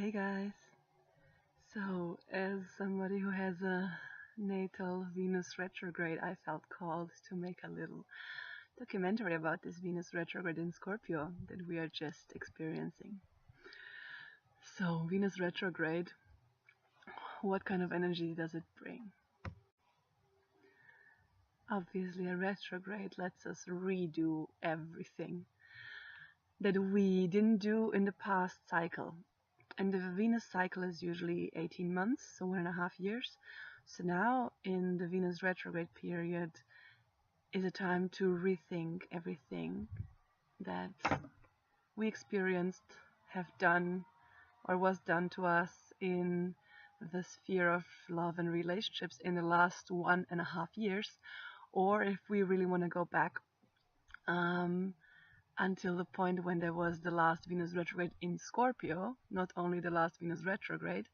Hey guys. So, as somebody who has a natal Venus retrograde, I felt called to make a little documentary about this Venus retrograde in Scorpio that we are just experiencing. So, Venus retrograde, what kind of energy does it bring? Obviously, a retrograde lets us redo everything that we didn't do in the past cycle. And the Venus cycle is usually 18 months, so 1.5 years. So now in the Venus retrograde period is a time to rethink everything that we experienced, have done, or was done to us in the sphere of love and relationships in the last 1.5 years, or if we really want to go back until the point when there was the last Venus retrograde in Scorpio, not only the last Venus retrograde,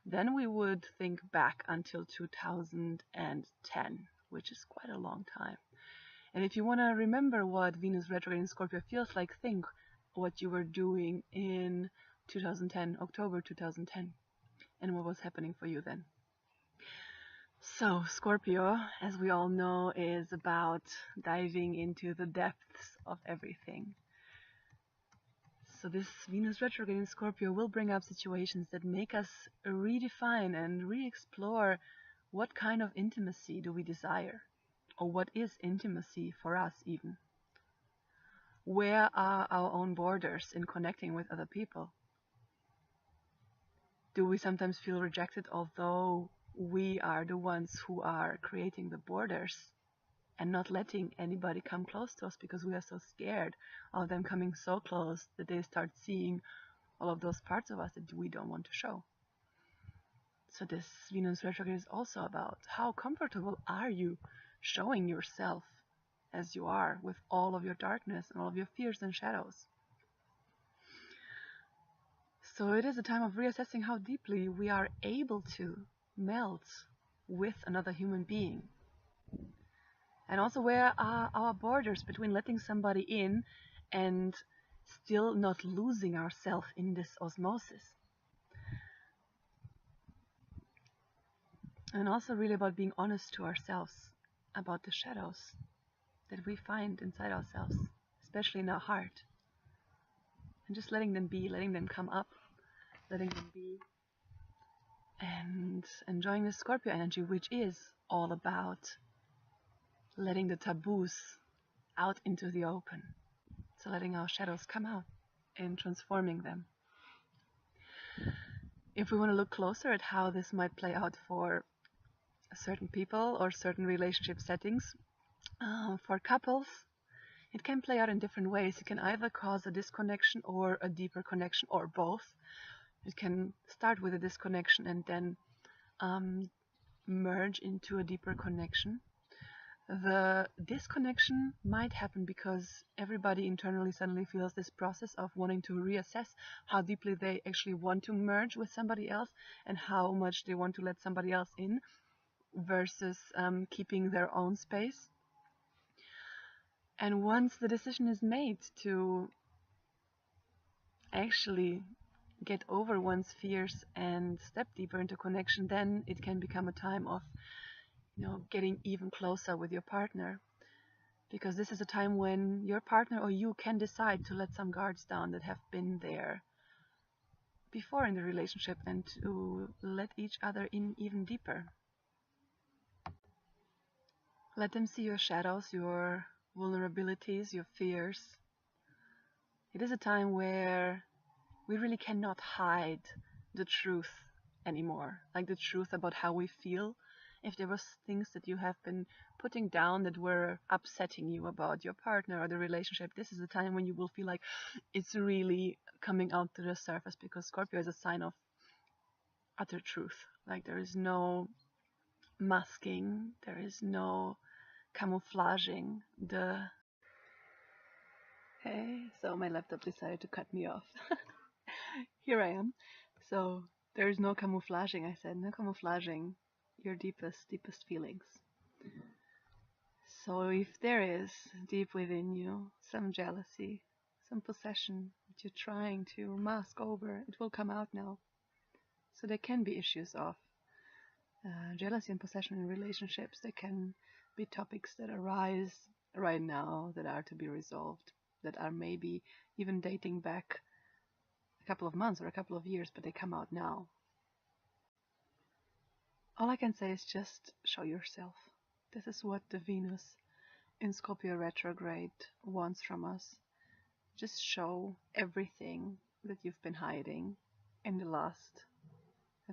then we would think back until 2010, which is quite a long time. And if you want to remember what Venus retrograde in Scorpio feels like, think what you were doing in 2010, October 2010, and what was happening for you then. So, Scorpio, as we all know, is about diving into the depths of everything. So this Venus retrograde in Scorpio will bring up situations that make us redefine and re-explore what kind of intimacy do we desire, or what is intimacy for us even. Where are our own borders in connecting with other people? Do we sometimes feel rejected although we are the ones who are creating the borders and not letting anybody come close to us because we are so scared of them coming so close that they start seeing all of those parts of us that we don't want to show? So this Venus retrograde is also about how comfortable are you showing yourself as you are with all of your darkness and all of your fears and shadows. So it is a time of reassessing how deeply we are able to melt with another human being. And also, where are our borders between letting somebody in and still not losing ourselves in this osmosis? And also really about being honest to ourselves about the shadows that we find inside ourselves, especially in our heart. And just letting them be, letting them come up, letting them be, and enjoying the Scorpio energy, which is all about letting the taboos out into the open. So letting our shadows come out and transforming them. If we want to look closer at how this might play out for certain people or certain relationship settings, for couples, it can play out in different ways. It can either cause a disconnection or a deeper connection, or both. It can start with a disconnection and then merge into a deeper connection. The disconnection might happen because everybody internally suddenly feels this process of wanting to reassess how deeply they actually want to merge with somebody else and how much they want to let somebody else in versus keeping their own space. And once the decision is made to actually get over one's fears and step deeper into connection, then it can become a time of getting even closer with your partner, because this is a time when your partner or you can decide to let some guards down that have been there before in the relationship and to let each other in even deeper. Let them see your shadows, your vulnerabilities, your fears. It is a time where we really cannot hide the truth anymore, like the truth about how we feel. If there was things that you have been putting down that were upsetting you about your partner or the relationship, this is a time when you will feel like it's really coming out to the surface, because Scorpio is a sign of utter truth. Like there is no masking, there is no camouflaging. Hey, so my laptop decided to cut me off. Here I am. So there is no camouflaging, I said, no camouflaging your deepest feelings. So if there is deep within you some jealousy, some possession that you're trying to mask over, it will come out now. So there can be issues of jealousy and possession in relationships. There can be topics that arise right now that are to be resolved, that are maybe even dating back a couple of months or a couple of years, but they come out now. All I can say is just show yourself. This is what the Venus in Scorpio retrograde wants from us. Just show everything that you've been hiding in the last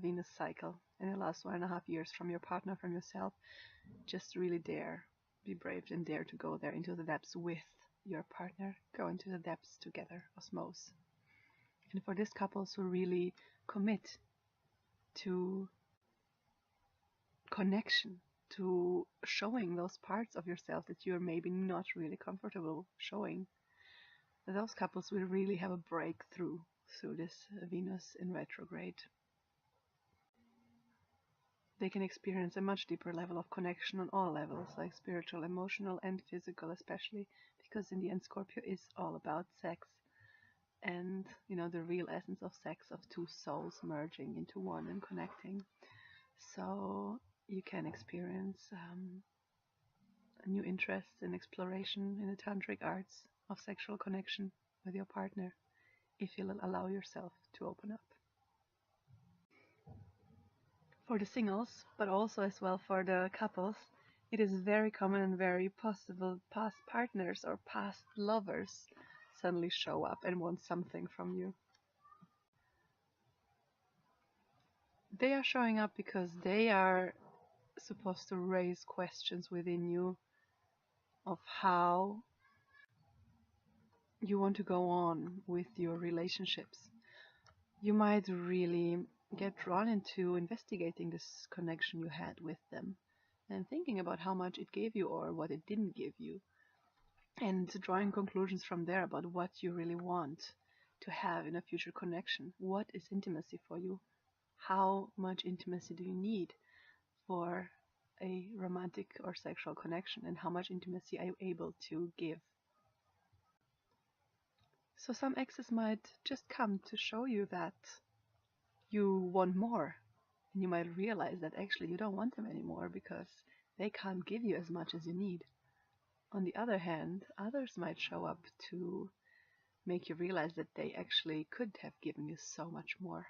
Venus cycle, in the last 1.5 years, from your partner, from yourself. Just really dare, be brave and dare to go there into the depths with your partner. Go into the depths together, osmose. And for these couples who really commit to connection, to showing those parts of yourself that you're maybe not really comfortable showing, those couples will really have a breakthrough through this Venus in retrograde. They can experience a much deeper level of connection on all levels, like spiritual, emotional, and physical, especially because in the end Scorpio is all about sex, and the real essence of sex, of two souls merging into one and connecting. So you can experience a new interest in exploration in the tantric arts of sexual connection with your partner, if you'll allow yourself to open up. For the singles, but also as well for the couples, it is very common and very possible past partners or past lovers suddenly show up and want something from you. They are showing up because they are supposed to raise questions within you of how you want to go on with your relationships. You might really get drawn into investigating this connection you had with them and thinking about how much it gave you or what it didn't give you, and drawing conclusions from there about what you really want to have in a future connection. What is intimacy for you? How much intimacy do you need for a romantic or sexual connection, and how much intimacy are you able to give? So some exes might just come to show you that you want more, and you might realize that actually you don't want them anymore because they can't give you as much as you need. On the other hand, others might show up to make you realize that they actually could have given you so much more,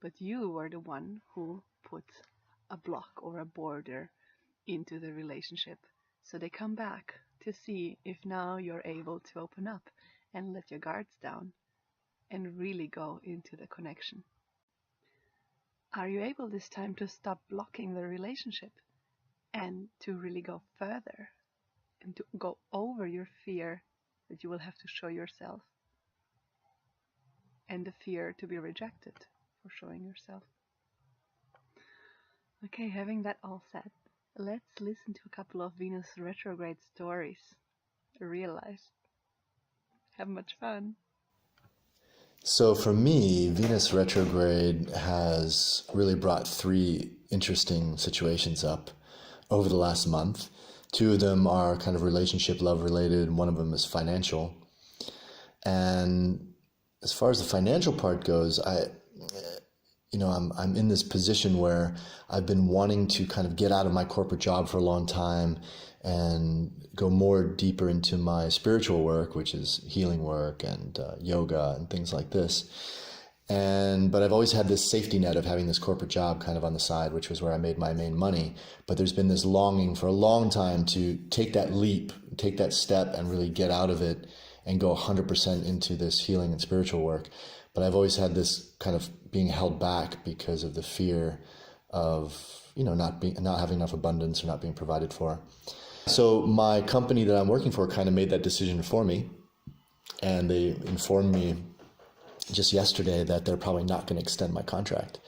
but you were the one who put a block or a border into the relationship. So they come back to see if now you're able to open up and let your guards down and really go into the connection. Are you able this time to stop blocking the relationship and to really go further and to go over your fear that you will have to show yourself and the fear to be rejected for showing yourself? Okay, having that all said, let's listen to a couple of Venus retrograde stories. Real life. Have much fun. So for me, Venus retrograde has really brought 3 interesting situations up over the last month. 2 of them are kind of relationship, love related, and one of them is financial. And as far as the financial part goes, I'm in this position where I've been wanting to kind of get out of my corporate job for a long time and go more deeper into my spiritual work, which is healing work and yoga and things like this. But I've always had this safety net of having this corporate job kind of on the side, which was where I made my main money. But there's been this longing for a long time to take that leap, take that step and really get out of it and go 100% into this healing and spiritual work. But I've always had this kind of being held back because of the fear of, not having enough abundance or not being provided for. So my company that I'm working for kind of made that decision for me, and they informed me just yesterday that they're probably not going to extend my contract.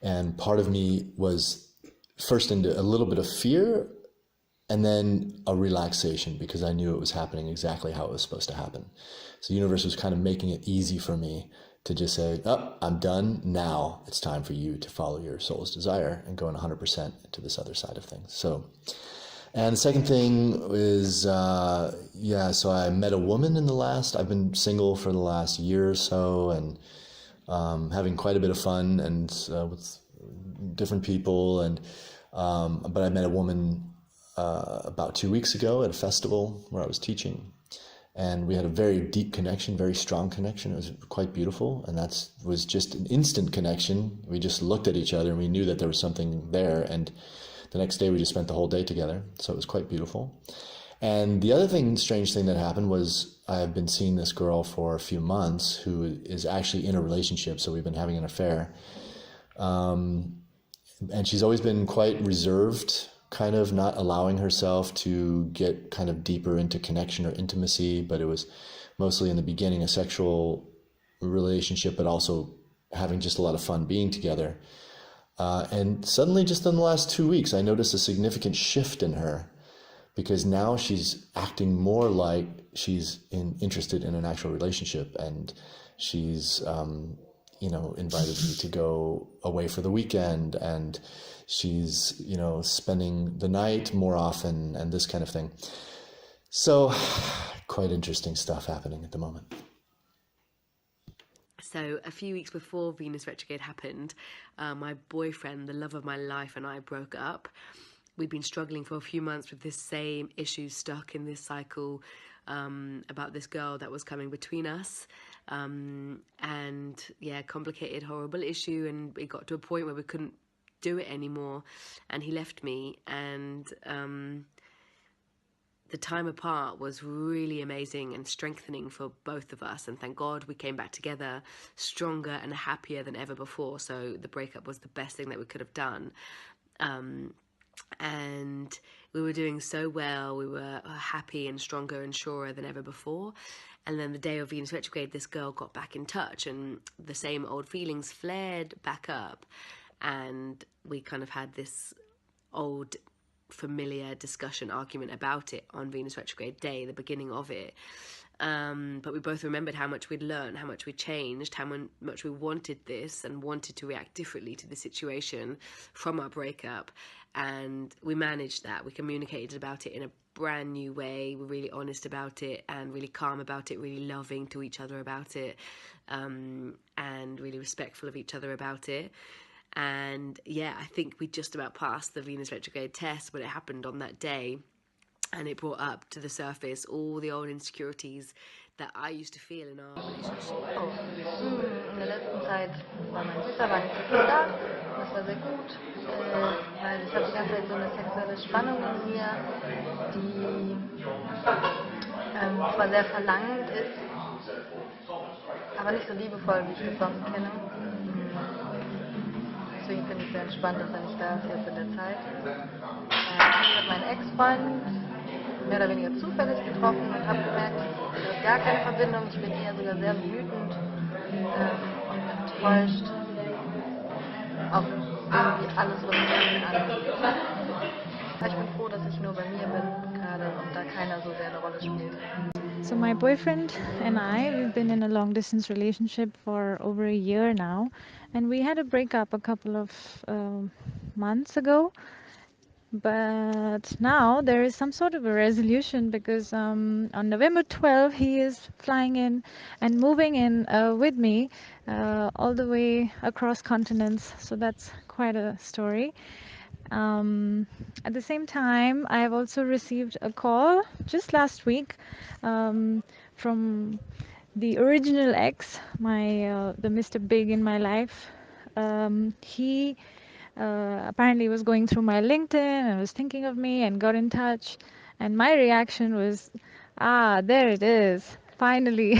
And part of me was first into a little bit of fear and then a relaxation because I knew it was happening exactly how it was supposed to happen. So the universe was kind of making it easy for me to just say, oh, I'm done. Now it's time for you to follow your soul's desire and go in 100% into this other side of things. And the second thing is, so I met a woman I've been single for the last year or so, and having quite a bit of fun and with different people. And but I met a woman about 2 weeks ago at a festival where I was teaching, and we had a very deep connection, very strong connection. It was quite beautiful, and that was just an instant connection. We just looked at each other and we knew that there was something there, and the next day we just spent the whole day together, so it was quite beautiful. And the other strange thing that happened was I've been seeing this girl for a few months who is actually in a relationship, so we've been having an affair. And she's always been quite reserved, kind of not allowing herself to get kind of deeper into connection or intimacy, but it was mostly in the beginning a sexual relationship, but also having just a lot of fun being together. And suddenly, just in the last 2 weeks, I noticed a significant shift in her, because now she's acting more like she's interested in an actual relationship, and she's invited me to go away for the weekend, and she's spending the night more often, and this kind of thing. So quite interesting stuff happening at the moment. So a few weeks before Venus retrograde happened, my boyfriend, the love of my life, and I broke up. We'd been struggling for a few months with this same issue, stuck in this cycle about this girl that was coming between us. Complicated, horrible issue. And it got to a point where we couldn't do it anymore. And he left me. And the time apart was really amazing and strengthening for both of us. And thank God we came back together stronger and happier than ever before. So the breakup was the best thing that we could have done. And we were doing so well. We were happy and stronger and surer than ever before. And then the day of Venus retrograde, this girl got back in touch, and the same old feelings flared back up. And we kind of had this old familiar discussion, argument about it on Venus retrograde day, the beginning of it. But we both remembered how much we'd learned, how much we'd changed, how much we wanted this and wanted to react differently to the situation from our breakup. And we managed that. We communicated about it in a brand new way. We're really honest about it and really calm about it, really loving to each other about it, and really respectful of each other about it. And yeah, I think we just about passed the Venus retrograde test, but it happened on that day. And it brought up to the surface all the old insecurities that I used to feel in our relationship. In der letzten Zeit war mein Süßer, war nicht so viel da. Das war sehr gut, weil ich habe die ganze Zeit so eine sexuelle Spannung in mir, die zwar sehr verlangend ist, aber nicht so liebevoll, wie ich das sonst kenne. Deswegen finde ich es sehr entspannt, dass er nicht da ist jetzt in der Zeit. Ich habe meinen Ex-Freund mehr oder weniger zufällig getroffen und habe gemerkt, da ist gar keine Verbindung. Ich bin eher sogar sehr wütend und enttäuscht auf irgendwie alles, was mich angeht. Aber ich bin froh, dass ich nur bei mir bin gerade und da keiner so sehr eine Rolle spielt. So my boyfriend and we've been in a long-distance relationship for over a year now, and we had a breakup a couple of months ago. But now there is some sort of a resolution, because on November 12th he is flying in and moving in with me all the way across continents. So that's quite a story. At the same time, I have also received a call just last week from the original ex, the Mr. Big in my life. He apparently was going through my LinkedIn and was thinking of me and got in touch. And my reaction was, there it is, finally.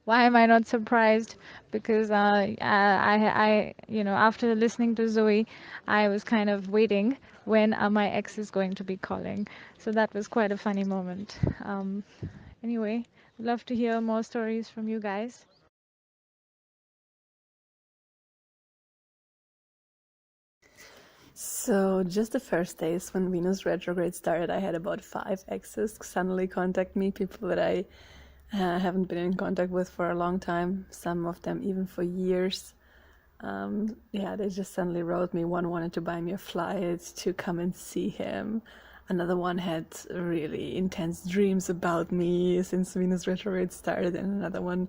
Why am I not surprised? Because after listening to Zoe, I was kind of waiting when my ex is going to be calling. So that was quite a funny moment. Anyway, I'd love to hear more stories from you guys. So just the first days when Venus retrograde started, I had about 5 exes suddenly contact me, people that I haven't been in contact with for a long time, some of them even for years. They just suddenly wrote me. One wanted to buy me a flight to come and see him. Another one had really intense dreams about me since Venus retrograde started, and another one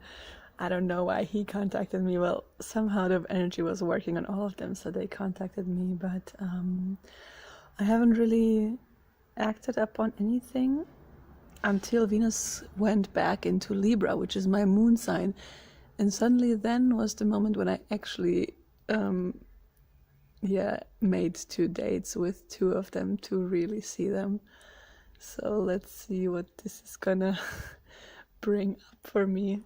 I don't know why he contacted me. Well, somehow the energy was working on all of them, so they contacted me, but I haven't really acted upon anything until Venus went back into Libra, which is my moon sign. And suddenly then was the moment when I actually made 2 dates with 2 of them to really see them. So let's see what this is gonna bring up for me.